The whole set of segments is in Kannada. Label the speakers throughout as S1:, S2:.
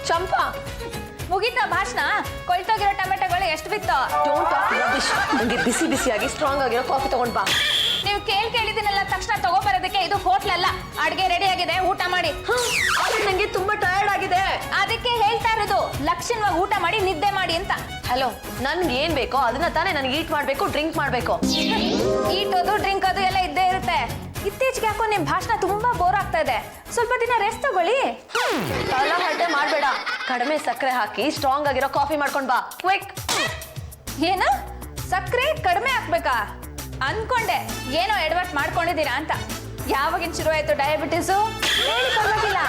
S1: ಚಂಪಾ
S2: ಮುಗೀತಾ ಭಾಷಣ? ಕೊಯ್ತೋಗಿರೋ ಟೊಮೆಟೊಗಳು ಎಷ್ಟು ಬಿತ್ತು?
S1: Don't talk rubbish. ನಂಗೆ ಬಿಸಿ ಬಿಸಿಯಾಗಿ ಸ್ಟ್ರಾಂಗ್ ಆಗಿರೋ ಕಾಫಿ ತಗೊಂಡ್ ಬಾ.
S2: ನೀವು ಕೇಳಿದಿನಲ್ಲ ತಕ್ಷಣ ತಗೋಬರೋದಕ್ಕೆ ಇದು ಹೋಟ್ಲ್ ಅಲ್ಲ. ಅಡ್ಗೆ ರೆಡಿ ಆಗಿದೆ, ಊಟ ಮಾಡಿ.
S1: ನಂಗೆ ತುಂಬಾ ಟಯರ್ಡ್ ಆಗಿದೆ.
S2: ಅದಕ್ಕೆ ಹೇಳ್ತಾ ಇರೋದು ಲಕ್ಷಣವಾಗಿ ಊಟ ಮಾಡಿ ನಿದ್ದೆ ಮಾಡಿ ಅಂತ.
S1: ಹಲೋ, ನನ್ಗೆ ಏನ್ ಬೇಕೋ ಅದನ್ನ ತಾನೇ ನನಗೆ ಈಟ್ ಮಾಡ್ಬೇಕು, ಡ್ರಿಂಕ್ ಮಾಡ್ಬೇಕು.
S2: ಈಟೋದು ಡ್ರಿಂಕ್ ಅದು ಎಲ್ಲ ಇದ್ದೇ ಇರುತ್ತೆ. ಇತ್ತೀಚೆಗೆ ಯಾಕೋ ನಿಮ್ ಭಾಷಣ ತುಂಬಾ ಬೋರ್ ಆಗ್ತಾ ಇದೆ. ಸ್ವಲ್ಪ ದಿನ ರೆಸ್ಟ್ ತಗೊಳ್ಳಿ.
S1: ತಲಹರಟೆ ಮಾಡ್ಬೇಡ. ಕಡಿಮೆ ಸಕ್ಕರೆ ಹಾಕಿ ಸ್ಟ್ರಾಂಗ್ ಆಗಿರೋ ಕಾಫಿ ಮಾಡ್ಕೊಂಡ್ ಬಾ, ಕ್ವಿಕ್.
S2: ಏನ ಸಕ್ಕರೆ ಕಡಿಮೆ ಹಾಕ್ಬೇಕಾ? ಅನ್ಕೊಂಡೆ ಏನೋ ಎಡವಟ್ ಮಾಡ್ಕೊಂಡಿದ್ದೀರಾ ಅಂತ. ಯಾವಾಗಿನ ಶುರು ಆಯ್ತು ಡಯಾಬಿಟಿಸು? ಹೇಳಿ ಪರವಾಗಿಲ್ಲ.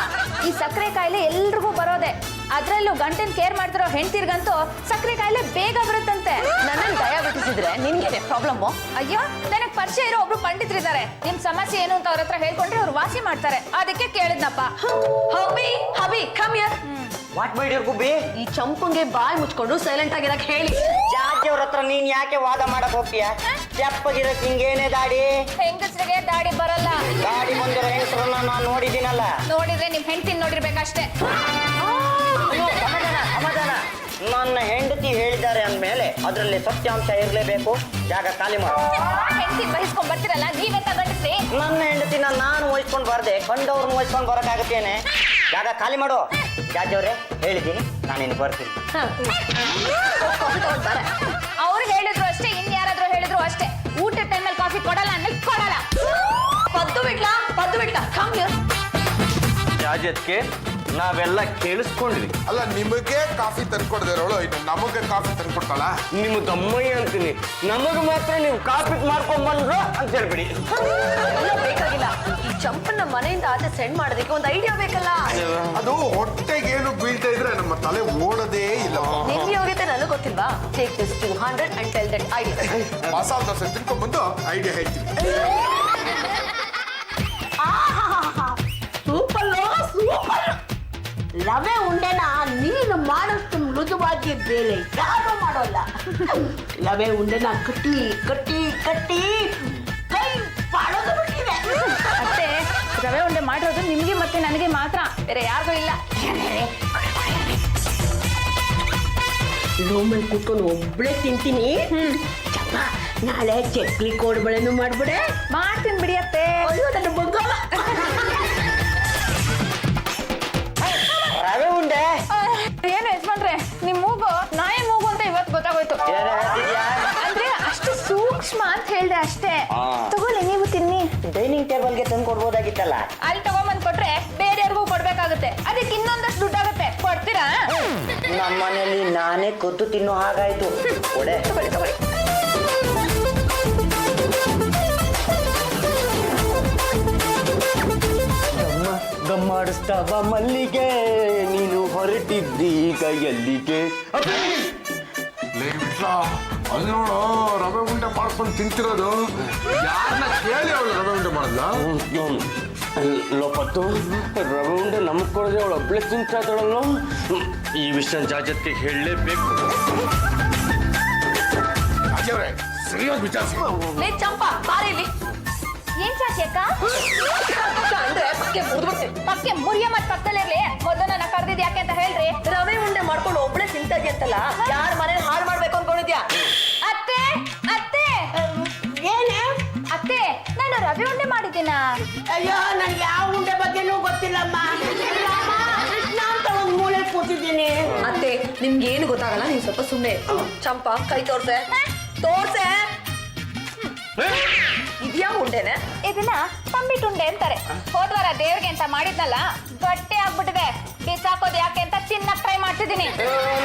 S2: ಈ ಸಕ್ಕರೆ ಕಾಯಿಲೆ ಎಲ್ರಿಗೂ ಬರೋದೆ. ಅದ್ರಲ್ಲೂ ಗಂಟನ್ ಕೇರ್ ಮಾಡ್ತಿರೋ ಹೆಂಡ್ತಿರ್ಗಂತೂ ಸಕ್ಕರೆ ಕಾಯಿಲೆ ಬೇಗ ಬರುತ್ತಂತೆ.
S1: ನನ್ನ ಡಯಾಬಿಟಿಸ್ ಇದ್ರೆ ನಿನ್ಗೇನೆ ಪ್ರಾಬ್ಲಮ್?
S2: ಅಯ್ಯೋ, ನನಗ್ ಪರಿಚಯ ಇರೋ ಒಬ್ರು ಪಂಡಿತರಿದ್ದಾರೆ. ನಿಮ್ ಸಮಸ್ಯೆ ಏನು ಅಂತ ಅವ್ರ ಹತ್ರ ಹೇಳ್ಕೊಂಡ್ರೆ ಅವ್ರು ವಾಸಿ ಮಾಡ್ತಾರೆ. ಅದಕ್ಕೆ ಕೇಳಿದ್ನಪ್ಪ.
S1: Hubby hubby come here.
S3: What my dear ಗುಬ್ಬಿ?
S1: ಈ ಚಂಪಂಗೆ ಬಾಯ್ ಮುಚ್ಕೊಂಡು ಸೈಲೆಂಟ್ ಆಗಿರಕ್ ಹೇಳಿ.
S3: ಜಾತಿಯವ್ರ ಹತ್ರ ನೀನ್ ಯಾಕೆ ವಾದ ಮಾಡಕ್ ಹೋಗ್ತೀಯ? ತೆಪ್ಪಗಿರಕ್ ಹಿಂಗೇನೆ ದಾಡಿ?
S2: ಹೆಂಗಸ್ರಿಗೆ ದಾಡಿ ಬರಲ್ಲ.
S3: ದಾಡಿ ಬಂದಿರೋ ಹೆಂಗಸರನ್ನ ನಾನು ನೋಡಿದ್ದೀನಲ್ಲ.
S2: ನೋಡಿದ್ರೆ ನಿಮ್ ಹೆಂಡತಿನ ನೋಡಿರ್ಬೇಕಷ್ಟೇ.
S3: ಸಮಾಧಾನ. ನನ್ನ ಹೆಂಡತಿ ಹೇಳಿದ್ದಾರೆ ಅಂದ್ಮೇಲೆ ಅದರಲ್ಲಿ ಸತ್ಯಾಂಶ ಇರ್ಲೇಬೇಕು. ಜಾಗ ಖಾಲಿ ಮಾಡು.
S2: ಹೆಂಡತಿ ಬಹಿಸ್ಕೊಂಡ್ ಬರ್ತಿರಲ್ಲ, ನೀವೇ ತಗೊಂಡಿದ್ರಿ.
S3: ನನ್ನ ಹೆಂಡತಿನ ನಾನು ವಹಿಸ್ಕೊಂಡ್ ಬರ್ದೆ, ಕಂಡವ್ರನ್ನ ವಹಿಸ್ಕೊಂಡ್ ಬರಕಾಗತ್ತೇನೆ? ಜಾಗ ಖಾಲಿ ಮಾಡು. ಜಾತಿಯವ್ರೆ, ಹೇಳಿದ್ದೀನಿ, ನಾನಿನ್ ಬರ್ತೀನಿ.
S1: ಕಾಫಿ ತಗೊಂಡ್ ಬಾರೆ.
S2: ಅವ್ರು ಹೇಳಿದ್ರು ಅಷ್ಟೇ, ಇನ್ಯಾರಾದ್ರೂ ಹೇಳಿದ್ರು ಅಷ್ಟೇ. ಊಟ ಟೈಮಲ್ಲಿ ಕಾಫಿ ಕೊಡಲ್ಲ ಅಂದ್ರೆ ಕೊಡಲ್ಲ.
S1: ಪದ್ದು ಬಿಡ್ಲಾ ಕಮ್ ಹಿಯರ್.
S4: ರಾಜತ್ಗೆ ನಾವೆಲ್ಲ ಕೇಳಿಸ್ಕೊಂಡ್ವಿ.
S5: ಅಲ್ಲ, ನಿಮಗೆ ಕಾಫಿ ತಂದ್ಕೊಡ್ದಿರೋಳು ಇನ್ನು ನಮಗೆ ಕಾಫಿ ತಂದ್ಕೊಡ್ತಾಳ?
S4: ನಿಮ್ಗೆ ದಮ್ಮಯ್ಯ ಅಂತೀನಿ, ನಮಗ್ ಮಾತ್ರ ನೀವು ಕಾಫಿ ಮಾಡ್ಕೊಂಡ್ ಬಂದ್ರು ಅಂತ ಹೇಳ್ಬಿಡಿ.
S1: ಬೇಕಾಗಿಲ್ಲ. ಈ ಚಂಪನ್ನ ಮನೆಯಿಂದ ಆಚೆ ಸೆಂಡ್ ಮಾಡೋದಕ್ಕೆ ಒಂದು ಐಡಿಯಾ ಬೇಕಲ್ಲ.
S5: ಅದು ಹೊಟ್ಟೆಗೆ ಏನು ಬೀಳ್ತಾ ಇದ್ರೆ ನಮ್ಮ ತಲೆ ಓಡೋದೇ ಇಲ್ಲ.
S1: ನಿಮ್ ಯೋಗ್ಯತೆ ನನಗೆ ಗೊತ್ತಿಲ್ವಾ? Take this 200 and tell that idea.
S5: Masala dosa ತಿನ್ಕೊಂಡ್ಬಂದು ಐಡಿಯಾ ಹೇಳ್ತೀನಿ.
S6: ಸೂಪರ್. ರವೆ ಉಂಡೆನ ನೀನು ಮಾಡೋಷ್ಟು ಮೃದುವಾಗಿ ಬೇರೆ ಯಾರು ಮಾಡೋಲ್ಲ. ರವೆ ಉಂಡೆನ ಕಟ್ಟಿ ಕಟ್ಟಿ ಕಟ್ಟಿ ಕೈ ಪಾಡೋದು ಬಿಟ್ಟಿದೆ.
S2: ಅಷ್ಟೇ, ರವೆ ಉಂಡೆ ಮಾಡಿರೋದು ನಿಮ್ಗೆ ಮತ್ತೆ ನನಗೆ ಮಾತ್ರ, ಬೇರೆ ಯಾರಿಗೂ ಇಲ್ಲ.
S6: ರೂಮಲ್ಲಿ ಕೂತ್ಕೊಂಡು ಒಬ್ಳೆ ತಿಂತೀನಿ. ಚಪ್ಪ, ನಾಳೆ ಚಕ್ಲಿ ಕೋಡ್ಬಳೆನು ಮಾಡ್ಬಿಡೆ.
S2: ಮಾಡ್ತೀನಿ ಬಿಡಿಯತ್ತೆ.
S6: ಅಯ್ಯೋ ನನ್ನ ಬಂಗಾರ.
S3: ರವೆ ಉಂಡೆ
S2: ಏನು ಯಜಮಾನ್ರೆ, ನಿಮ್ ಮೂಗು ನಾಯಿ ಮೂಗು ಅಂತ ಇವತ್ತು ಗೊತ್ತಾಗೋಯ್ತು.
S3: ಏನ್ ಹೇಳ್ತಿದ್ಯಾ?
S2: ಅಂದ್ರೆ ಅಷ್ಟು ಸೂಕ್ಷ್ಮ ಅಂತ ಹೇಳ್ದೆ ಅಷ್ಟೇ.
S3: ಆ.
S2: ತಗೊಳ್ಳಿ, ನೀವು ತಿನ್ನಿ.
S3: ಡೈನಿಂಗ್ ಟೇಬಲ್ಗೆ ತಂದು ಕೊಡ್ಬೋದಾಗಿತ್ತಲ್ಲ.
S2: ಅಲ್ಲಿ ತಗೊಂಬಂದ್ ಕೊಟ್ರೆ ಬೇರೆಯವ್ರಿಗೂ ಕೊಡ್ಬೇಕಾಗುತ್ತೆ. ಅದಕ್ಕೆ ಇನ್ನೊಂದಷ್ಟು ದುಡ್ಡಾಗುತ್ತೆ. ಕೊಡ್ತೀರಾ?
S3: ನಮ್ಮ ಮನೆಯಲ್ಲಿ ನಾನೇ ಕದ್ದು ತಿನ್ನೋ ಹಾಗಾಯ್ತು. ಕೊಡೆ.
S2: ತಗೊಳ್ಳಿ.
S4: ಗಮ್ಮಾಡಿಸ್ತಾವ ಮಲ್ಲಿಗೆ, ನೀನು ಹೊರಟಿದ್ದೀಗ ಎಲ್ಲಿಗೆ?
S5: ಅದು ನೋಡು, ರವೆ ಉಂಡೆ ಮಾಡ್ಕೊಂಡು ತಿಂತಿರೋದು. ಯಾರನ್ನ ಕೇಳಿ ಅವಳು ರವೆ ಉಂಡೆ ಮಾಡಲ್ಲ?
S4: ಲೋಪತ್ತು ರವೆ ಉಂಡೆ ನಮಗ್ ಕೊಡದೆ ಅವಳು ಒಬ್ಳೆ ತಿಂತಾ ಇದ್ದಾಳಲ್ಲ. ಈ ವಿಷಯ ಜಾಜತ್ಗೆ ಹೇಳಲೇಬೇಕು.
S5: ಅಜ್ಜವ್ರೆ, ಸರಿಯಾಗಿ ವಿಚಾರಿಸಿ.
S1: ಲೇ ಚಂಪಾ, ಬಾರಿ ಇಲ್ಲಿ.
S2: ಏನ್ ಚಾಚಿ ಅಕ್ಕ?
S1: ಅಂದ್ರೆ ಪಕ್ಕೆ ಮುರಿದ್ಬಿಡ್ತೀನಿ.
S2: ಪಕ್ಕೆ ಮುರಿಯ ಮತ್ ಪಕ್ಕದಲ್ಲಿರ್ಲಿ. ಮೊದಲು ನನ್ನ ಕರೆದಿದ್ ಯಾಕೆ ಅಂತ ಹೇಳ್ರಿ.
S1: ರವೆ ಉಂಡೆ ಮಾಡ್ಕೊಂಡು ಒಬ್ಳೆ ತಿಂತಾ ಇದೆಯಂತಲ್ಲ, ಯಾರ ಮನೆ ಹಾಳು ಮಾಡ್ಬೇಕು ಅನ್ಕೊಂಡಿದ್ಯಾ?
S2: ಅತ್ತೆ ಅತ್ತೆ
S6: ಏನೇ?
S2: ಅತ್ತೆ, ನಾನು ರವೆ ಉಂಡೆ ಮಾಡಿದ್ದೀನ.
S6: ಅಯ್ಯೋ, ನನ್ಗೆ ಯಾವ ಉಂಡೆ ಬಗ್ಗೆನೂ ಗೊತ್ತಿಲ್ಲಮ್ಮ. ಕೃಷ್ಣ ಅಂತ ಒಂದು ಮೂಲೆ ಕೂತಿದ್ದೀನಿ.
S1: ಅತ್ತೆ, ನಿಮ್ಗೆ ಏನು ಗೊತ್ತಾಗಲ್ಲ, ನೀವು ಸ್ವಲ್ಪ ಸುಮ್ಮನೆ. ಚಂಪಾ, ಕೈ ತೋರ್ಸೆ. ಇದ್ಯಾ ಉಂಡೆನೆ?
S2: ಇದನ್ನ ತಂಬಿಟ್ಟು ಉಂಡೆ ಅಂತಾರೆ. ಹೋದ್ವಾರ ದೇವ್ರಿಗೆ ಅಂತ ಮಾಡಿದ್ನಲ್ಲ, ಗಟ್ಟಿ ಆಗ್ಬಿಟ್ಟಿದೆ. ಬಿಸಾಕೋದು ಯಾಕೆ ಅಂತ ತಿನ್ನಕ್ ಟ್ರೈ ಮಾಡ್ತಿದ್ದೀನಿ.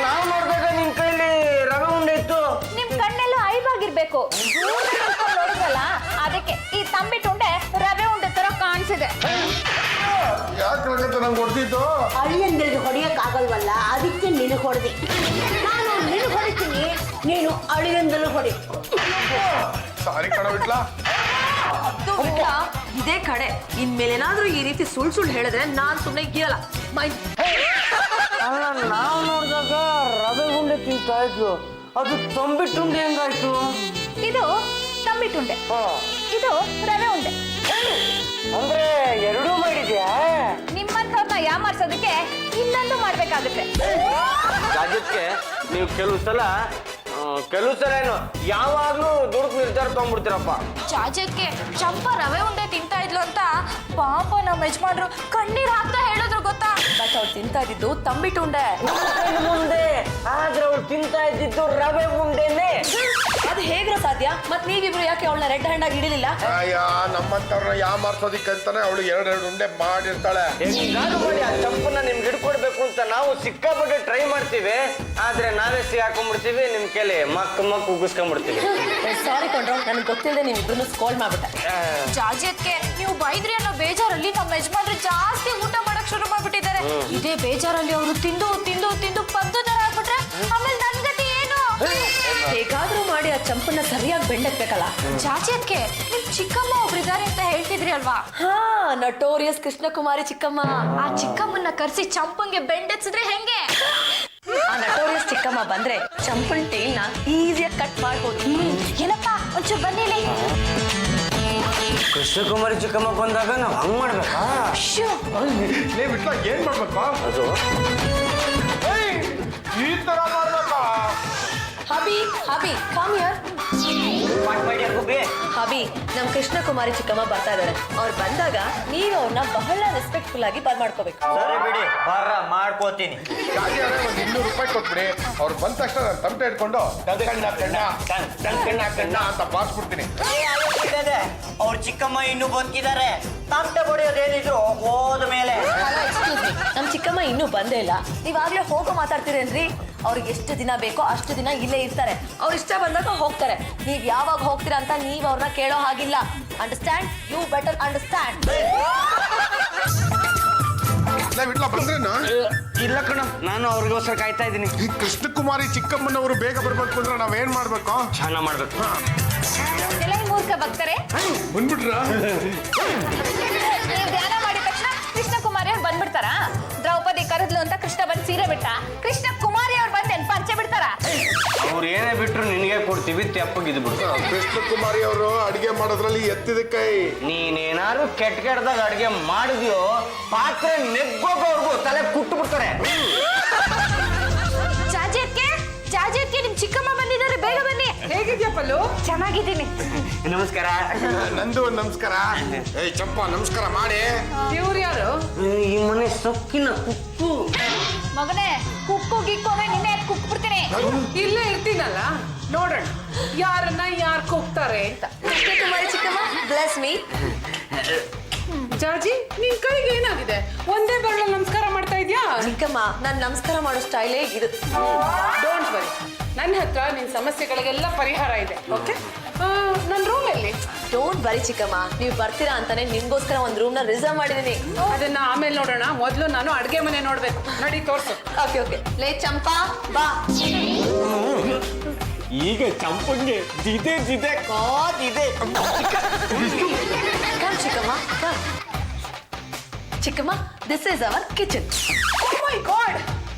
S3: ನಾವು ನೋಡ್ದಾಗ ನಿನ್ ಕೈಲಿ ರವೆ ಉಂಡೆ ಇತ್ತು.
S2: ನಿಮ್ ಕಣ್ಣೆಲ್ಲ ಐಬಾಗಿರ್ಬೇಕು. ನೋಡಿದ್ರಲ್ಲ, ಅದಕ್ಕೆ ಈ ತಂಬಿಟ್ಟು ಉಂಡೆ ರವೆ ಉಂಡೆ ತರ ಕಾಣಿಸಿದೆ.
S5: ಯಾಕೆ ನಂಗೆ ಹೊಡೆದಿದ್ದು?
S6: ಅಳಿಯಂದ್ರಿಗೆ ಹೊಡೆಯಕ್ಕಾಗಲ್ವಲ್ಲ, ಅದಕ್ಕೆ ನಿನಗೆ ಹೊಡೆದೆ. ನಾನು ನಿನಗೆ ಹೊಡಿತೀನಿ, ನೀನು ಅಳಿಯಂದಲು ಹೊಡಿ.
S5: ಸಾರಿ ಕಣ ಬಿಟ್ಲಾ.
S1: ಇದೇ ಕಡೆ ಇನ್ಮೇಲೇನಾದ್ರೂ ಈ ರೀತಿ ಸುಳ್ಳು ಹೇಳಿದ್ರೆ ನಾನ್ ಸುಮ್ಮನೆ ಇರಲ್ಲ.
S3: ನಾವು ನೋಡಿದಾಗ ರವೆ ಉಂಡೆ ತಿಂತಾ ಇದ್ಲು, ಅದು ತಂಬಿಟ್ಟು ಉಂಡೆ ಹೆಂಗಾಯ್ತು?
S2: ಇದು ತಂಬಿಟ್ಟು ಉಂಡೆ, ಇದು ರವೆ ಉಂಡೆ.
S3: ಅಂದ್ರೆ ಎರಡೂ ಮಾಡಿದ್ಯಾ?
S2: ನಿಮ್ಮಂಥವ್ರನ್ನ ಯಾಮಾರ್ಸೋದಕ್ಕೆ ಇನ್ನೊಂದು ಮಾಡ್ಬೇಕು. ಮಾಡ್ಬೇಕಾಗುತ್ತೆ.
S4: ಜಾಜತ್ಗೆ ನೀವು ಕೆಲವು ಸಲ ಏನು ಯಾವಾಗ್ಲೂ ದುಡ್ಡು ನಿರ್ಧಾರ ತಗೊಂಡ್ಬಿಡ್ತೀರಪ್ಪ.
S2: ಜಾಜಕ್ಕೆ ಚಂಪಾ ರವೆ ಉಂಡೆ ತಿಂತಾ ಇದ್ಲು ಅಂತ ಪಾಪ ನಮ್ಮ ಯಜಮಾನ್ರು ಕಣ್ಣೀರ್ ಹಾಕ್ತಾ ಹೇಳಿದ್ರು ಗೊತ್ತಾ.
S1: ಬಟ್ ಅವ್ರು ತಿಂತಾ ಇದ್ದಿದ್ದು ತಂಬಿಟ್ಟು ಉಂಡೆ.
S4: ಮುಂದೆ ಆದ್ರೆ ಅವ್ರು ತಿಂತಾ ಇದ್ದಿದ್ದು ರವೆ ಉಂಡೆನೆ.
S1: ಅದು ಹೇಗ್ರ ಸಾಧ್ಯ? ಮತ್ ನೀವಿಬ್ರು ಯಾಕೆ ಅವಳನ್ನ ರೆಡ್ ಹ್ಯಾಂಡ್ ಆಗಿ ಹಿಡಿಲಿಲ್ಲ?
S5: ಅಯ್ಯ ನಮ್ಮಂತವ್ರನ್ನ ಯಾ ಮಾರ್ಸೋದಿಕ್ಕೆ ಅಂತಾನೆ ಅವಳು ಎರಡೆರಡು ಉಂಡೆ ಮಾಡಿರ್ತಾಳೆ.
S4: ಹೆಂಗಾದ್ರು ಮಾಡಿ ಆ ಚಂಪನ್ನ ನಿಮ್ಗೆ ಹಿಡ್ಕೊಡ್ಬೇಕು ಅಂತ ನಾವು ಸಿಕ್ಕಾಪಟ್ಟೆ ಟ್ರೈ ಮಾಡ್ತೀವಿ. ಆದ್ರೆ ನಾವೇ ಹಾಕೊಂಡ್ಬಿಡ್ತೀವಿ, ನಿಮ್ ಕೆಲೆ ಮಕ್ ಉಗಿಸ್ಕೊಂಡ್ಬಿಡ್ತೀವಿ.
S1: ಸಾರಿ ಕೊಂಡ್ರು, ನನ್ಗೆ ಗೊತ್ತಿಲ್ಲದೆ ನೀವು ಇಬ್ರು ಸ್ಕೋಲ್ ಮಾಡ್ಬಿಟ್ಟೆ.
S2: ಜಾಜಕ್ಕೆ ನೀವು ಬೈದ್ರಿ ಅನ್ನೋ ಬೇಜಾರಲ್ಲಿ ನಮ್ಮ ಯಜಮಾನ್ರು ಜಾಸ್ತಿ ಊಟ ಮಾಡಕ್ ಶುರು ಮಾಡ್ಬಿಟ್ಟಿದ್ದಾರೆ. ಇದೇ ಬೇಜಾರಲ್ಲಿ ಅವರು ತಿಂದು ತಿಂದು ತಿಂದು ಪದ್ದು ತರ ಆಗ್ಬಿಟ್ರೆ ಆಮೇಲೆ ನನ್ ಗತಿ ಏನು?
S1: ಹೇಗಾದ್ರೂ ಮಾಡಿ ಆ ಚಂಪನ್ನ ಸರಿಯಾಗಿ ಬೆಂಡಕ್ಬೇಕಲ್ಲ.
S2: ಜಾಜಕ್ಕೆ ನಿಮ್ ಚಿಕ್ಕಮ್ಮ ಒಬ್ರಿದ್ದಾರೆ ಅಂತ ಹೇಳ್ತಿದ್ರಿ ಅಲ್ವಾ?
S1: ಹಾ, ನಟೋರಿಯಸ್ ಕೃಷ್ಣಕುಮಾರಿ ಚಿಕ್ಕಮ್ಮ.
S2: ಆ ಚಿಕ್ಕಮ್ಮನ್ನ ಕರ್ಸಿ ಚಂಪಂಗೆ ಬೆಂಡೆಚ್ಚಿದ್ರೆ ಹೆಂಗೆ?
S1: ಆ ನಟೋರಿಯಸ್ ಚಿಕ್ಕಮ್ಮ ಬಂದ್ರೆ ಚಂಪನ್ ಟೇಲ್ನ ಈಸಿಯಾಗಿ ಕಟ್ ಮಾಡ್ಬೋದು.
S2: ಏನಪ್ಪ ಒಂಚೂರು ಬನ್ನಿಲಿ.
S4: ಕೃಷ್ಣಕುಮಾರಿ ಚಿಕ್ಕಮ್ಮ ಬಂದಾಗ ನಾವ್ ಹಂಗ್ ಮಾಡ್ಬೇಕಾ?
S5: ನೀವ್ ಇಟ್ಲ ಏನ್ ಮಾಡ್ಬೇಕು?
S4: ಅದು
S5: ಈ ತರ ಮಾಡ್ಬೇಕಾ?
S1: ಹಬಿ ಹಬಿ ಕಮ್ ಹಿಯರ್.
S3: ಗುಬ್ಬಿ
S1: ಹಬಿ, ನಮ್ ಕೃಷ್ಣಕುಮಾರಿ ಚಿಕ್ಕಮ್ಮ ಬರ್ತಾ ಇದಾರೆ. ಅವ್ರು ಬಂದಾಗ ನೀವು ಅವ್ರನ್ನ ಬಹಳ ರೆಸ್ಪೆಕ್ಟ್ಫುಲ್ ಆಗಿ ಮಾಡ್ಕೋಬೇಕು.
S3: ಸರಿ ಬಿಡಿ, ಬರ ಮಾಡ್ಕೋತೀನಿ.
S5: ಯಾಕೆ ಒಂದ್ 200 ರೂಪಾಯಿ ಕೊಟ್ಬಿಡಿ. ಅವ್ರು ಬಂದ ತಕ್ಷಣ ನಾನು ತಮಟೆ ಇಟ್ಕೊಂಡು ಕಣ್ಣ ಅಂತ ಬಾರ್ಸ್ಬಿಡ್ತೀನಿ.
S3: ಅವ್ರ ಚಿಕ್ಕಮ್ಮ ಇನ್ನೂ ಬದುಕಿದ್ದಾರೆ. ತಮಟೆ ಹೊಡೆಯೋದೇನಿದ್ರು ಹೋದ ಮೇಲೆ.
S1: ಎಕ್ಸ್ಕ್ಯೂಸ್ ಮೀ, ನಮ್ ಚಿಕ್ಕಮ್ಮ ಇನ್ನೂ ಬಂದೇ ಇಲ್ಲ. ನೀವಾಗ್ಲೇ ಹೋಗೋ ಮಾತಾಡ್ತೀರೇನ್ರಿ? ಅವ್ರಿಗೆ ಎಷ್ಟು ದಿನ ಬೇಕೋ ಅಷ್ಟು ದಿನ ಇಲ್ಲೇ ಇರ್ತಾರೆ. ಅವ್ರು ಇಷ್ಟ ಬಂದಾಗ ಹೋಗ್ತಾರೆ. ನೀವ್ ಯಾವಾಗ ಹೋಗ್ತೀರಾ ಅಂತ ನೀವ್ ಅವ್ರನ್ನ ಕೇಳೋ ಹಾಗಿಲ್ಲ. ಅಂಡರ್ಸ್ಟ್ಯಾಂಡ್? You better understand.
S5: ಇಟ್ಲ ಬಂದ್ರೇನ?
S4: ಇಲ್ಲ ಕಣ, ನಾನು ಅವ್ರಿಗೋಸ್ಕರ ಕಾಯ್ತಾ ಇದ್ದೀನಿ.
S5: ಈ ಕೃಷ್ಣಕುಮಾರಿ ಚಿಕ್ಕಮ್ಮನವರು ಬೇಗ ಬರ್ಬೇಕು ಅಂದ್ರೆ ನಾವೇನ್ ಮಾಡ್ಬೇಕು?
S4: ಚಾನ ಮಾಡ್ಬೇಕು.
S2: ಎಲ್ಲ ಮೂರ್ಖ ಭಕ್ತರೆ,
S5: ಬಂದ್ಬಿಟ್ರ?
S2: ನೀವು ಧ್ಯಾನ ಮಾಡಿದ ತಕ್ಷಣ ಕೃಷ್ಣ ಕುಮಾರಿ ಅವ್ರು ಬಂದ್ಬಿಡ್ತಾರ? ದ್ರೌಪದಿ ಕರೆದ್ಲು ಅಂತ ಕೃಷ್ಣ ಬಂದ್ ಸೀರೆ ಬಿಟ್ಟ, ಕೃಷ್ಣ ಕುಮಾರಿ ಅವ್ರು ಬಂದ್ ಪಂಚೆ ಬಿಡ್ತಾರ?
S4: ಅವ್ರು ಏನೇ ಬಿಟ್ರು ನಿನಗೆ ಕೊಡ್ತೀವಿ, ತೆಪ್ಪಗಿದ್ ಬಿಡು.
S5: ಕೃಷ್ಣಕುಮಾರಿ ಅವರು ಅಡಿಗೆ ಮಾಡೋದ್ರಲ್ಲಿ ಎತ್ತಿದ ಕೈ.
S4: ನೀನೇನಾದ್ರು ಕೆಟ್ಟದಾಗ ಅಡ್ಗೆ ಮಾಡಿದ್ಯೋ ಪಾತ್ರೆ ನೆಗ್ಗೋಗೋರ್ಗು ತಲೆ ಕುಟ್ಟು ಬಿಡ್ತಾರೆ.
S2: ಜಾಜಕ್ಕೆ ನಿಮ್ ಚಿಕ್ಕಮ್ಮ ಬಂದಿದ್ದಾರೆ, ಬೇಗ ಬನ್ನಿ.
S6: ಹೇಗಿದ್ಯಾ ಪಲ್ಲು?
S2: ಚೆನ್ನಾಗಿದ್ದೀನಿ.
S4: ನಮಸ್ಕಾರ.
S5: ನಂದು ಒಂದ್ ನಮಸ್ಕಾರ. ಏಯ್ ಚಂಪ, ನಮಸ್ಕಾರ ಮಾಡಿ.
S6: ಇವ್ರು ಯಾರು?
S4: ಈ ಮನೆ ಸೊಕ್ಕಿನ ಕುಕ್ಕು.
S2: ಮಗನೇ, ಕುಕ್ಕು ಗಿಕ್ಕೋವೆ ನಿನ್ನೆ ಕುಕ್ ಬಿಡ್ತೀನಿ.
S6: ಇಲ್ಲೇ ಇರ್ತೀನಲ್ಲ, ನೋಡೋಣ ಯಾರನ್ನ ಯಾರು ಕೂಗ್ತಾರೆ ಅಂತ.
S1: ಕೃಷ್ಣಕುಮಾರಿ ಚಿಕ್ಕಮ್ಮ, ಬ್ಲೆಸ್ ಮೀ.
S6: ಜಾಜಿ, ನಿನ್ ಕೈಗೆ ಏನಾಗಿದೆ? ಒಂದೇ ಬರಲ್ಲ ನಮಸ್ಕಾರ ಮಾಡ್ತಾ ಇದ್ಯಾ?
S1: ಚಿಕ್ಕಮ್ಮ, ನಾನ್ ನಮಸ್ಕಾರ ಮಾಡೋ ಸ್ಟೈಲೇ ಇದು.
S6: ಡೋಂಟ್ ವರಿ, ನನ್ನ ಹತ್ರ ನಿನ್ ಸಮಸ್ಯೆಗಳಿಗೆಲ್ಲ ಪರಿಹಾರ ಇದೆ. ಓಕೆ, ನನ್ನ ರೂಮ್ ಎಲ್ಲಿ?
S1: ಡೋಂಟ್ ಬರಿ ಚಿಕ್ಕಮ್ಮ, ನೀವು ಬರ್ತೀರಾ ಅಂತಾನೆ ನಿಮ್ಗೋಸ್ಕರ ಒಂದ್ ರೂಮ್ ನ ರಿಸರ್ವ್ ಮಾಡಿದೀನಿ.
S6: ಅದನ್ನ ಆಮೇಲೆ ನೋಡೋಣ. ಮೊದಲು ನಾನು ಅಡ್ಗೆ ಮನೆ ನೋಡ್ಬೇಕು. ನಡಿ ತೋರ್ಸು.
S1: Okay okay. ಲೇ ಚಂಪಾ, ಬಾ.
S4: ಈಗ ಚಂಪಂಗೆ ದಿದೆ ಕಾದಿದೆ.
S1: ಕಮ್ ಚಿಕ್ಕಮ್ಮ, ಕಮ್. ಚಿಕ್ಕಮ್ಮ, this is our kitchen.
S6: Oh my god!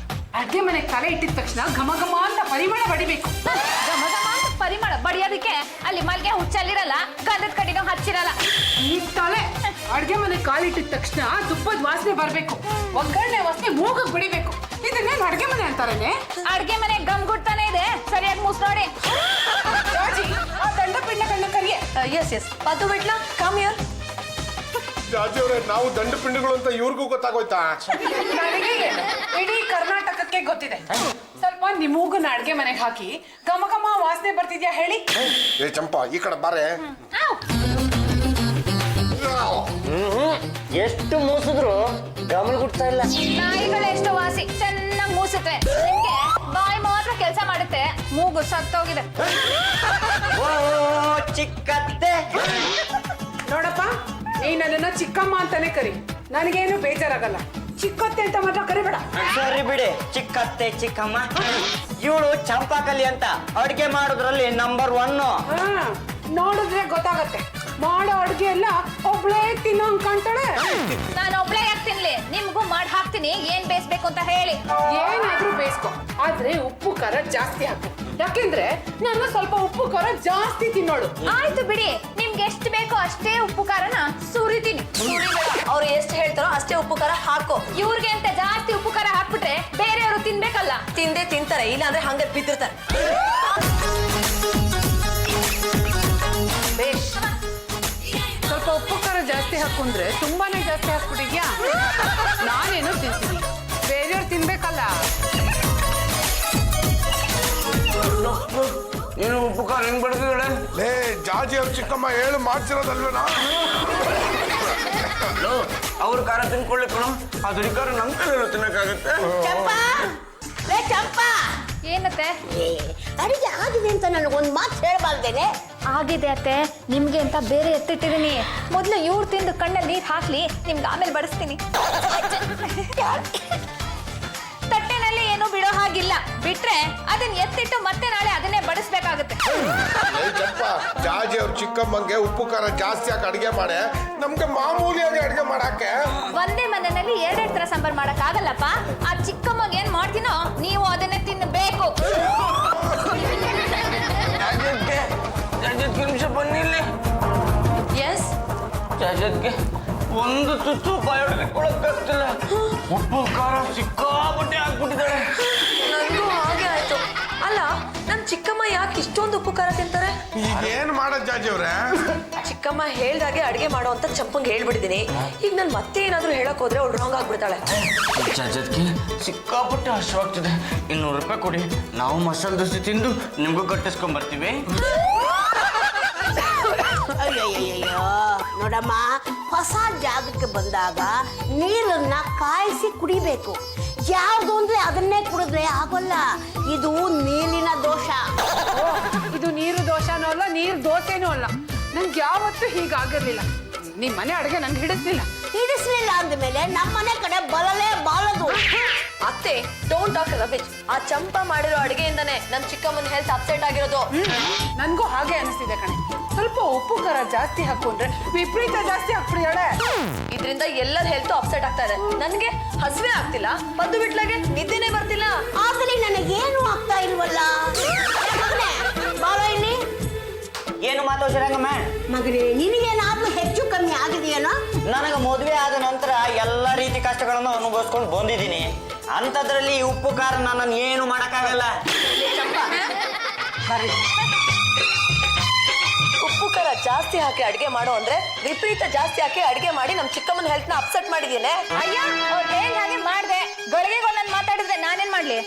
S6: ಅಡ್ಗೆ ಮನೆ ತಲೆ ಇಟ್ಟಿದ ತಕ್ಷಣ ಘಮ ಘಮ ಅಂತ ಪರಿಮಳ ಬಡಿಬೇಕು.
S2: ಘಮ ಘಮ ಅಂತ ಪರಿಮಳ ಬಡಿಯೋದಕ್ಕೆ ಅಲ್ಲಿ ಮಲ್ಗೆ ಹುಚ್ಚಲ್ಲಿರಲ್ಲ, ಗಂಧದ ಕಡಿನೂ ಹಚ್ಚಿರಲ್ಲ.
S6: ಈ ತಲೆ ಅಡ್ಗೆ ಮನೆ ಕಾಲಿಟ್ಟಿದ ತಕ್ಷಣ ತುಪ್ಪದ ವಾಸನೆ ಬರ್ಬೇಕು, ಒಗ್ಗರಣೆ ವಾಸನೆ ಮೂಗಕ್ಕೆ ಬಿಡಿಬೇಕು. ಇದನ್ನೇನು ಅಡ್ಗೆ ಮನೆ ಅಂತಾರೇನೆ?
S2: ಅಡ್ಗೆ ಮನೆ ಗಮ್ ಗುಡ್ತಾನೆ ಇದೆ, ಸರಿಯಾಗಿ ಮೂಸ್ ನೋಡಿ.
S6: ಜಾಜಿ, ಆ ದಂಡ ಪಿಂಡಗಳನ್ನ ಕರಿಯೆ.
S1: Yes yes. ಪದ್ದು ಬಿಟ್ಲಾ, ಕಮ್ ಹಿಯರ್.
S5: ಜಾಜಿ ಅವ್ರೆ, ನಾವು ದಂಡ ಪಿಂಡಿಗಳು ಅಂತ ಇವ್ರಿಗೂ ಗೊತ್ತಾಗೋಯ್ತಾ?
S6: ನನಗೆ ಏನು, ಇಡೀ ಕರ್ನಾಟಕಕ್ಕೆ ಗೊತ್ತಿದೆ. ಸ್ವಲ್ಪ ನಿಮೂಗನ ಅಡ್ಗೆ ಮನೆಗೆ ಹಾಕಿ ಘಮ ಘಮ ವಾಸನೆ ಬರ್ತಿದ್ಯಾ ಹೇಳಿ?
S5: ಏ ಚಂಪಾ, ಈ ಕಡೆ ಬಾರೆ.
S4: ಎಷ್ಟು ಮೂಸಿದ್ರು ಗಮನ ಗುಡ್ತಾ ಇಲ್ಲ.
S2: ನಾಯಿಗಳು ಎಷ್ಟು ವಾಸಿ ಚೆನ್ನಾಗಿ ಮೂಸುತ್ತೆ, ನಿಮ್ಗೆ ಬಾಯಿ ಮಾತ್ರ ಕೆಲಸ ಮಾಡುತ್ತೆ, ಮೂಗು ಸತ್ತೋಗಿದೆ.
S3: ಓ ಚಿಕ್ಕತ್ತೆ,
S6: ನೋಡಪ್ಪ, ನೀ ನನ್ನನ್ನ ಚಿಕ್ಕಮ್ಮ ಅಂತಾನೆ ಕರಿ, ನನಗೇನು ಬೇಜಾರಾಗಲ್ಲ. ಚಿಕ್ಕತ್ತೆ ಅಂತ ಮಾತ್ರ ಕರಿಬೇಡ.
S3: ಸರಿ ಬಿಡಿ, ಚಿಕ್ಕತ್ತೆ ಚಿಕ್ಕಮ್ಮ. ಇವಳು ಚಂಪಾಕಲಿ ಅಂತ ಅಡ್ಗೆ ಮಾಡೋದ್ರಲ್ಲಿ ನಂಬರ್ 1.
S6: ನೋಡಿದ್ರೆ ಗೊತ್ತಾಗತ್ತೆ, ಮಾಡೋ ಅಡ್ಗೆ ಎಲ್ಲ ಒಬ್ಳೇ ತಿನ್ನೋಂಗ್ ಕಾಣ್ತಾಳೆ.
S2: ನಾನು ಒಬ್ಳೆ ಯಾಕೆ ತಿನ್ಲಿ, ನಿಮ್ಗೂ ಮಾಡಿ ಹಾಕ್ತೀನಿ, ಏನ್ ಬೇಯಿಸ್ಬೇಕು ಅಂತ ಹೇಳಿ.
S6: ಏನಾದ್ರೂ ಬೇಯಿಸ್ಕೊ, ಆದ್ರೆ ಉಪ್ಪು ಖಾರ ಜಾಸ್ತಿ ಹಾಕು. ಯಾಕೆಂದ್ರೆ ನಾನು ಸ್ವಲ್ಪ ಉಪ್ಪು ಖಾರ ಜಾಸ್ತಿ ತಿನ್ನೋಳು.
S2: ಆಯ್ತು ಬಿಡಿ, ನಿಮ್ಗೆ ಎಷ್ಟು ಬೇಕೋ ಅಷ್ಟೇ ಉಪ್ಪು ಖಾರನ ಸುರಿತೀನಿ.
S1: ಅವ್ರು ಎಷ್ಟು ಹೇಳ್ತಾರೋ ಅಷ್ಟೇ ಉಪ್ಪು ಖಾರ ಹಾಕೋ.
S2: ಇವ್ರಿಗೆ ಅಂತ ಜಾಸ್ತಿ ಉಪ್ಪು ಖಾರ ಹಾಕ್ಬಿಟ್ರೆ
S1: ತಿಂದೇ ತಿಂತಾರೆ, ಇಲ್ಲ ಅಂದ್ರೆ ಹಂಗೆ ಬಿದ್ದಿರ್ತಾರೆ.
S6: ಬೇಷ್, ಸ್ವಲ್ಪ ಉಪ್ಪು ಖಾರ ಜಾಸ್ತಿ ಹಾಕೊಂಡ್ರೆ ತುಂಬಾನೇ ಜಾಸ್ತಿ ಹಾಕ್ಬಿಟ್ಟಿದ್ಯಾ. ನಾನೇನು ತಿಂತೀನಿ, ಬೇರೆಯವ್ರು ತಿನ್ಬೇಕಲ್ಲ.
S4: ಏನು ಉಪ್ಪು ಖಾರ ಹೆಂಗ್ ಬಡ್ದಿದ್ದಾಳೆ?
S5: ಲೇ ಜಾಜಿ ಅವ್ರ ಚಿಕ್ಕಮ್ಮ ಹೇಳು ಮಾಡ್ಸಿರೋದಲ್ವೇನಾ?
S4: ಅವ್ರ ಖಾರ ತಿನ್ಕೊಳ್ಳಿ ಕಣೋ, ಅದ್ರ ಖಾರ ನಮ್ ಕೈಲೂ ತಿನ್ನಕ್ಕಾಗತ್ತೆ.
S7: ಚಂಪಾ,
S2: ಏನತ್ತೆ?
S7: ಅಡಿಗೆ ಆಗಿದೆ ಅಂತ ನನಗೊಂದು ಮಾತು ಹೇಳಬಾರ್ದೇನೆ?
S2: ಆಗಿದೆ ಅತ್ತೆ, ನಿಮ್ಗೆ ಅಂತ ಬೇರೆ ಎತ್ತಿಟ್ಟಿದ್ದೀನಿ. ಮೊದಲು ಇವ್ರು ತಿಂದು ಕಣ್ಣಲ್ಲಿ ನೀರು ಹಾಕ್ಲಿ, ನಿಮ್ಗೆ ಆಮೇಲೆ ಬಡಿಸ್ತೀನಿ. ತಟ್ಟೆನಲ್ಲಿ ಏನು ಬಿಡೋ ಹಾಗಿಲ್ಲ, ಬಿಟ್ರೆ ಅದನ್ನ ಎತ್ತಿಟ್ಟು ಮತ್ತೆ ನಾಳೆ ಅದನ್ನೇ ಬಡಿಸ್ಬೇಕಾಗುತ್ತೆ.
S5: ಚಪ್ಪ, ಜಾಜಿ ಅವ್ರ ಚಿಕ್ಕಮ್ಮಂಗೆ ಉಪ್ಪು ಖಾರ ಜಾಸ್ತಿ ಹಾಕಿ ಅಡಿಗೆ ಮಾಡೆ, ನಮ್ಗೆ ಮಾಮೂಲಿಯಾಗಿ ಅಡಿಗೆ ಮಾಡಕ್ಕೆ.
S2: ಒಂದೇ ಮನೆಯಲ್ಲಿ ಎರಡೆರಡು ತರ ಸಾಂಬಾರ್ ಮಾಡಕ್ ಆಗಲ್ಲಪ್ಪ. ಆ ಚಿಕ್ಕಮ್ಮಗೆ ಏನ್ ಮಾಡ್ತೀನೋ ನೀವು ಅದನ್ನೇ ತಿನ್ನಬೇಕು.
S4: ನಿಮಿಷ ಬನ್ನಿಲ್ಲಿ.
S1: ಎಸ್,
S4: ಜಾಜತ್ಗೆ ಒಂದು ತುತ್ತು ಬಾಯೊಳಕ್ಕಾಗ್ತಿಲ್ಲ. ಉಪ್ಪು ಖಾರ ಸಿಕ್ಕಾಪಟ್ಟೆ ಹಾಕ್ಬಿಟ್ಟಿದ್ದಾಳೆ.
S1: ನನಗೂ ಹಾಗೆ ಆಯ್ತು. ಅಲ್ಲ, ನಮ್ ಚಿಕ್ಕಮ್ಮ ಯಾಕೆ ಇಷ್ಟೊಂದು ಉಪ್ಪು ಖಾರ ತಿಂತಾರೆ?
S5: ಈಗ ಏನ್ ಮಾಡೋದ್ ಜಾಜಿ ಅವ್ರೆ?
S1: ಚಿಕ್ಕಮ್ಮ ಹೇಳ್ದಾಗೆ ಅಡಿಗೆ ಮಾಡೋ ಅಂತ ಚಂಪಂಗೆ ಹೇಳ್ಬಿಟ್ಟಿದೀನಿ. ಈಗ ನಾನು ಮತ್ತೆ ಏನಾದ್ರೂ ಹೇಳಕ್ ಹೋದ್ರೆ ಅವ್ಳು ರಾಂಗ್ ಆಗ್ಬಿಡ್ತಾಳೆ.
S4: ಜಾಜತ್ಗೆ ಸಿಕ್ಕಾಪಟ್ಟೆ ಹಸಿವಾಗ್ತಿದೆ, 200 ರೂಪಾಯಿ ಕೊಡಿ, ನಾವು ಮಸಾಲೆ ದೋಸೆ ತಿಂದು ನಿಮ್ಗೂ ಕಟ್ಟಿಸ್ಕೊಂಡ್ ಬರ್ತೀವಿ.
S7: ಅಯ್ಯಯ್ಯಯ್ಯೋ, ನೋಡಮ್ಮ, ಹೊಸ ಜಾಗಕ್ಕೆ ಬಂದಾಗ ನೀರನ್ನ ಕಾಯಿಸಿ ಕುಡಿಬೇಕು. ಯಾವ್ದು ಅಂದ್ರೆ ಅದನ್ನೇ ಕುಡಿದ್ರೆ ಆಗೋಲ್ಲ, ಇದು ನೀರಿನ ದೋಷ.
S6: ಇದು ನೀರು ದೋಷನೂ ಅಲ್ಲ, ನೀರು ದೋಸೆನೂ ಅಲ್ಲ. ನಂಗೆ ಯಾವತ್ತೂ ಹೀಗಾಗಿರ್ಲಿಲ್ಲ. ನಿಮ್ ಮನೆ ಅಡುಗೆ ನಂಗೆ ಹಿಡಿಸ್ಲಿಲ್ಲ.
S7: ಹಿಡಿಸ್ಲಿಲ್ಲ ಅಂದ್ಮೇಲೆ ನಮ್ಮನೆ ಕಡೆ ಬರಲೇ ಬಾಳದು.
S1: ಅತ್ತೆ, ಡೋಂಟ್ ಟಾಕ್ ರಬೇಜ್. ಆ ಚಂಪಾ ಮಾಡಿರೋ ಅಡಿಗೆಯಿಂದಾನೆ ನಮ್ ಚಿಕ್ಕಮ್ಮನ ಹೆಲ್ತ್ ಅಪ್ಸೆಟ್ ಆಗಿರೋದು.
S6: ನನ್ಗೂ ಹಾಗೆ ಅನಿಸ್ತಿದೆ ಕಣೆ. ಸ್ವಲ್ಪ ಉಪ್ಪು ಖಾರ ಜಾಸ್ತಿ ಹಾಕೊಂಡ್ರೆ ವಿಪರೀತ ಜಾಸ್ತಿ ಹಾಕ್ಬಿಡಿಯಾಳೆ.
S1: ಇದರಿಂದ ಎಲ್ಲರ ಹೆಲ್ತ್ ಅಪ್ಸೆಟ್ ಆಗ್ತಾ ಇದೆ. ನನ್ಗೆ ಹಸಿವೆ ಆಗ್ತಿಲ್ಲ, ಪದ್ದು ಬಿಟ್ಲಾಗೆ ನಿದ್ದೆನೆ ಬರ್ತಿಲ್ಲ.
S7: ಆದ್ರೆ ನನಗೇನು ಆಗ್ತಾ ಇಲ್ವಲ್ಲ. ಬಾಳ ಇಲ್ಲಿ
S3: ಏನು ಮಾತಾಡ್ಸಿರಂಗಮ್ಮ?
S7: ಮಗನೇ, ನಿನಗೇನಾದ್ರೂ ಹೆಚ್ಚು ಕಮ್ಮಿ ಆಗಿದೆಯೇನೋ?
S3: ನನಗೆ ಮದುವೆ ಆದ ನಂತರ ಎಲ್ಲ ರೀತಿ ಕಷ್ಟಗಳನ್ನು ಅನುಭವಿಸ್ಕೊಂಡು ಬಂದಿದ್ದೀನಿ. ಅಂಥದ್ರಲ್ಲಿ ಉಪ್ಪು ಖಾರ ನನ್ನನ್ನು ಏನು ಮಾಡೋಕ್ಕಾಗಲ್ಲ.
S1: ಉಪ್ಪು ಖಾರ ಜಾಸ್ತಿ ಹಾಕಿ ಅಡಿಗೆ ಮಾಡೋ ಅಂದ್ರೆ ವಿಪರೀತ ಜಾಸ್ತಿ ಹಾಕಿ ಅಡಿಗೆ ಮಾಡಿ ನಮ್ ಚಿಕ್ಕಮ್ಮನ ಹೆಲ್ತ್ ನ ಅಪ್ಸೆಟ್ ಮಾಡಿದೀನಿ.
S2: ಅಯ್ಯ, ಅವ್ರು ಹೇಳ್ ಹಾಗೆ ಮಾಡ್ದೆ. ಗಳಿಗೆಗೊಂದೊಂದು ಮಾತಾಡಿದ್ರೆ ನಾನೇನ್ ಮಾಡ್ಲಿ?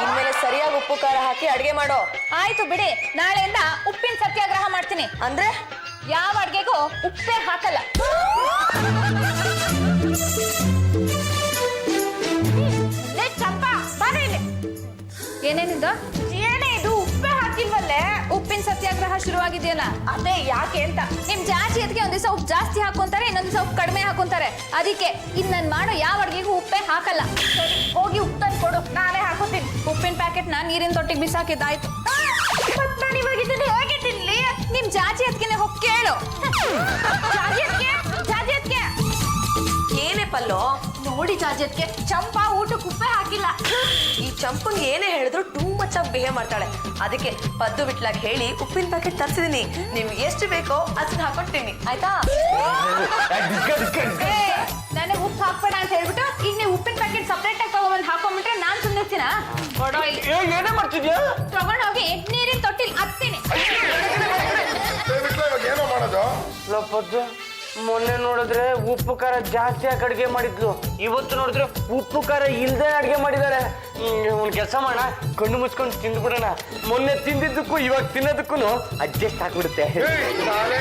S1: ಇನ್ಮೇಲೆ ಸರಿಯಾಗಿ ಉಪ್ಪು ಖಾರ ಹಾಕಿ ಅಡಿಗೆ ಮಾಡೋ.
S2: ಆಯ್ತು ಬಿಡಿ, ನಾಳೆಯಿಂದ ಉಪ್ಪಿನ ಸತ್ಯಾಗ್ರಹ ಮಾಡ್ತೀನಿ.
S1: ಅಂದ್ರೆ
S2: ಯಾವ ಅಡ್ಗೆಗೂ ಉಪ್ಪೇ ಹಾಕಲ್ಲ. ಚಂಪಾ, ಬಾರೆ ಇಲ್ಲಿ. ಏನೇನಿದು? ಏನೇ ಇದು? ಉಪ್ಪೇ ಹಾಕಿಲ್ವಲ್ಲೇ? ಉಪ್ಪಿನ ಸತ್ಯಾಗ್ರಹ ಶುರುವಾಗಿದೆಯಲ್ಲ, ಅದೇ ಯಾಕೆ ಅಂತ. ನಿಮ್ ಜಾಸ್ತಿ ಅದಕ್ಕೆ ಒಂದ್ ದಿವಸ ಉಪ್ಪು ಜಾಸ್ತಿ ಹಾಕೊಂತಾರೆ, ಇನ್ನೊಂದ್ ದಿವಸ ಉಪ್ಪು ಕಡಿಮೆ ಹಾಕೊಂತಾರೆ. ಅದಕ್ಕೆ ಇನ್ ನಾನು ಮಾಡೋ ಯಾವ ಅಡ್ಗೆಗೂ ಉಪ್ಪೇ ಹಾಕಲ್ಲ. ಸರಿ, ಹೋಗಿ ಉಪ್ಪು ತಂದು ಕೊಡು, ನಾನೇ ಹಾಕೋತೀನಿ. ಉಪ್ಪಿನ ಪ್ಯಾಕೆಟ್ ನಾ ನೀರಿನ ತೊಟ್ಟಿಗೆ ಬಿಸಾಕಿದ್ದಾಯ್ತು. ನಾನು ಇವಾಗ ಇದನ್ನ ಹೇಗೆ ತಿನ್ಲಿ? ನಿಮ್ ಜಾಜಿ ಅದಕ್ಕೆ ಹೋಗಿ ಕೇಳು. ಜಾಜಿ ಅದಕ್ಕೆ
S1: ಏನೇ ಪಲ್ಲೋ?
S2: ನೋಡಿ ಜಾಜಿ ಅದಕ್ಕೆ, ಚಂಪಾ ಊಟಕ್ಕೆ ಉಪ್ಪೇ ಹಾಕಿಲ್ಲ.
S1: ಈ ಚಂಪಂಗೆ ಏನೇ ಹೇಳಿದ್ರು ಟೂ ಮಚ್ ಆಗಿ ಬಿಹೇವ್ ಮಾಡ್ತಾಳೆ. ಅದಕ್ಕೆ ಪದ್ದು ಬಿಟ್ಲಾಗ ಹೇಳಿ ಉಪ್ಪಿನ ಪ್ಯಾಕೆಟ್ ತರಿಸಿದೀನಿ. ನಿಮ್ಗೆ ಎಷ್ಟು ಬೇಕೋ ಅದನ್ನ ಹಾಕೊಡ್ತೀನಿ, ಆಯ್ತಾ?
S2: ನನಗೆ ಉಪ್ಪು ಹಾಕ್ಬೇಡ ಅಂತ ಹೇಳ್ಬಿಟ್ಟು ಈಗ ನೀವು ಉಪ್ಪಿನ ಪ್ಯಾಕೆಟ್ ಸಪ್ರೇಟ್ ಆಗಿ ತಗೊಂಡ್ಬಂದು ಹಾಕೊಂಡ್ಬಿಟ್ರೆ ನಾನ್ ಸುಮ್ಮನಿರ್ತೀನ? ಕೊಡೋ,
S4: ಏನೇ ಮಾಡ್ತಿದ್ಯಾ?
S2: ತಗೊಂಡೋಗಿ ನೀರಿನ ತೊಟ್ಟಿಲ್ ಹತ್ತೀನಿ.
S5: ಇವಾಗ ಏನೋ ಮಾಡೋದು?
S4: ಲಪ್ಪದ್ದು ಮೊನ್ನೆ ನೋಡಿದ್ರೆ ಉಪ್ಪು ಖಾರ ಜಾಸ್ತಿ ಹಾಕಿ ಅಡುಗೆ ಮಾಡಿದ್ಲು, ಇವತ್ತು ನೋಡಿದ್ರೆ ಉಪ್ಪು ಖಾರ ಇಲ್ದೇ ಅಡುಗೆ ಮಾಡಿದಾಳೆ. ಒಂದು ಕೆಲಸ ಮಾಡೋಣ, ಕಣ್ಣು ಮುಚ್ಕೊಂಡು ತಿಂದ್ಬಿಡೋಣ. ಮೊನ್ನೆ ತಿಂದಿದ್ದಕ್ಕೂ ಇವಾಗ ತಿನ್ನೋದಕ್ಕೂ ಅಡ್ಜಸ್ಟ್ ಆಗ್ಬಿಡುತ್ತೆ.
S5: ನಾನೇ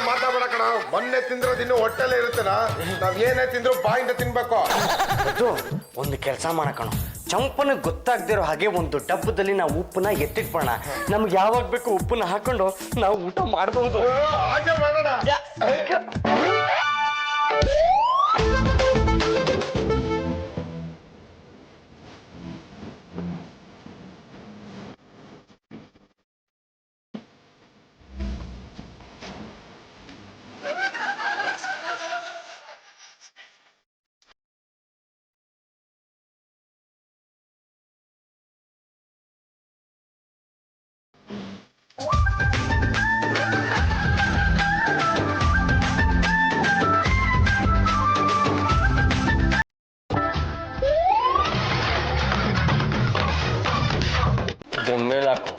S5: ಮಾತಾಡ ಕಣ. ಮೊನ್ನೆ ತಿಂದ್ರೋದು ಇನ್ನು ಹೊಟ್ಟೆಲ್ಲೇ ಇರುತ್ತೇನ? ನಾವ್ ಏನೇ ತಿಂದ್ರು ಬಾಯಿಂದ ತಿನ್ಬೇಕು.
S4: ಒಂದು ಕೆಲಸ ಮಾಡಕಣ, ಚಂಪನ ಗೊತ್ತಾಗ್ದಿರೋ ಹಾಗೆ ಒಂದು ಡಬ್ಬದಲ್ಲಿ ನಾವು ಉಪ್ಪನ್ನ ಎತ್ತಿಟ್ಬೋಣ. ನಮ್ಗೆ ಯಾವಾಗ ಬೇಕು ಉಪ್ಪನ್ನ ಹಾಕೊಂಡು ನಾವು ಊಟ ಮಾಡಬಹುದು.
S5: ಹಾಗೆ ಮಾಡೋಣ.
S4: ಮೇಲೆ ಹಾಕು.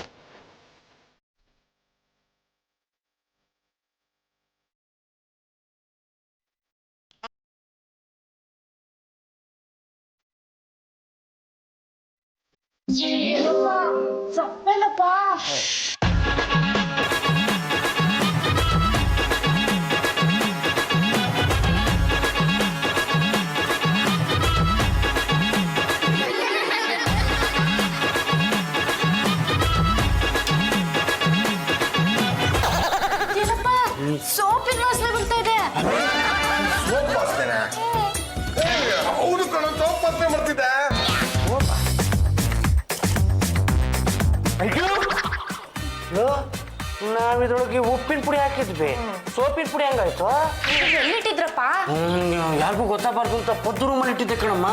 S1: ಸೋಪಿನ ವಾಸನೆ ಬರ್ತಾ ಇದೆ.
S5: ಸೋಪ್ ವಾಸನೆನಾ? ಹೌದು ಕಣ, ಸೋಪ್ ವಾಸನೆ ಬರ್ತಿದೆ.
S4: ಅಯ್ಯೋ, ನಾವಿದ್ರೊಳಗೆ ಉಪ್ಪಿನ ಪುಡಿ ಹಾಕಿದ್ವಿ, ಸೋಪಿನ ಪುಡಿ ಹೆಂಗಾಯ್ತು?
S1: ಎಲ್ಲಿಟ್ಟಿದ್ರಪ್ಪ?
S4: ಯಾರಿಗೂ ಗೊತ್ತಾಗಬಾರ್ದು ಅಂತ ಪದ್ದು ರೂಮಲ್ಲಿ ಇಟ್ಟಿದ್ದೆ ಕಣಮ್ಮ.